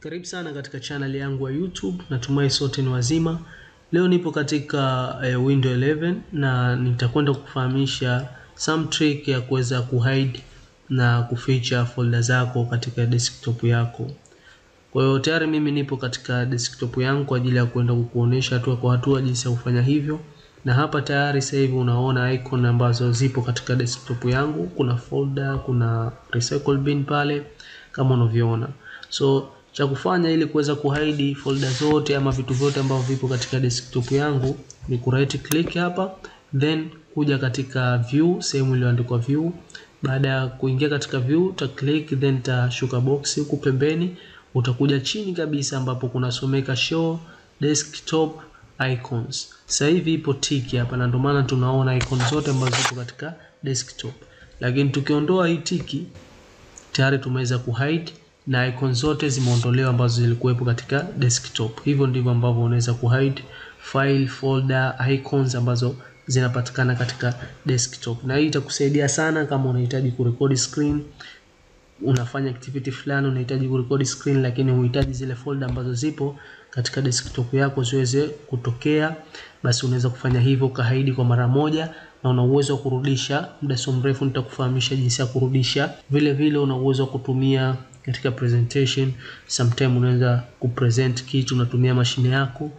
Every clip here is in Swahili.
Karibu sana katika channel yangu ya YouTube. Natumai sote ni wazima. Leo nipo katika Windows 11 na nitakwenda kufahamisha some trick ya kuweza kuhide na kuficha folder zako katika desktop yako. Kwa hiyo tayari mimi nipo katika desktop yangu kwa ajili ya kwenda kukuonesha hatua kwa hatua jinsi ya kufanya hivyo. Na hapa tayari sasa hivi unaona icon ambazo zipo katika desktop yangu. Kuna folder, kuna recycle bin pale kama unavyoona. So cha kufanya ili kuweza kuhide folder zote ama vitu vyote ambavyo vipo katika desktop yangu ni ku right click hapa, then kuja katika view, sehemu iliyoandikwa view. Baada ya kuingia katika view uta click, then utashuka box huku pembeni, utakuja chini kabisa ambapo kuna someka show desktop icons. Sasa hivi ipo tick hapa na ndio maana tunaona icon zote ambazo zipo katika desktop. Lakini tukiondoa hii tick tayari tumeweza kuhide na icon zote zimeondolewa ambazo zilikuwepo katika desktop. Hivyo ndivyo ambavyo unaweza kuhide file, folder, icons ambazo zinapatikana katika desktop. Na hii itakusaidia sana kama unahitaji kurekodi screen, unafanya activity fulani unahitaji kurekodi screen lakini unahitaji zile folder ambazo zipo katika desktop yako ziweze kutokea, basi unaweza kufanya hivyo kahidi kwa mara moja na una uwezo wa kurudisha. Muda so mrefu nitakufahamisha jinsi ya kurudisha. Vile vile una uwezo wa kutumia katika presentation. Sometimes unaweza kupresent kitu unatumia mashine yako,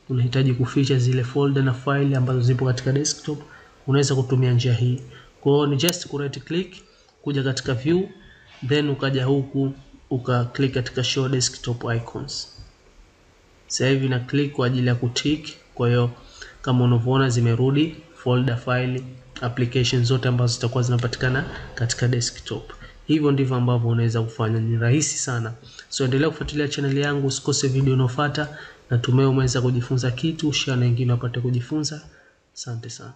unahitaji kuficha zile folder na file ambazo zipo katika desktop, unaweza kutumia njia hii. Kwa hiyo ni just ku right click, kuja katika view, then ukaja huku uka click katika show desktop icons. Sasa hivi na click kwa ajili ya kutick. Kwa hiyo kama unavyoona zimerudi folder, file, application zote ambazo zitakuwa zinapatikana katika desktop. Hivyo ndivyo ambavyo unaweza kufanya, ni rahisi sana. So endelea kufuatilia channel yangu, usikose video inayofuata. Natumai umeweza kujifunza kitu, share na wengine wapate kujifunza. Asante sana.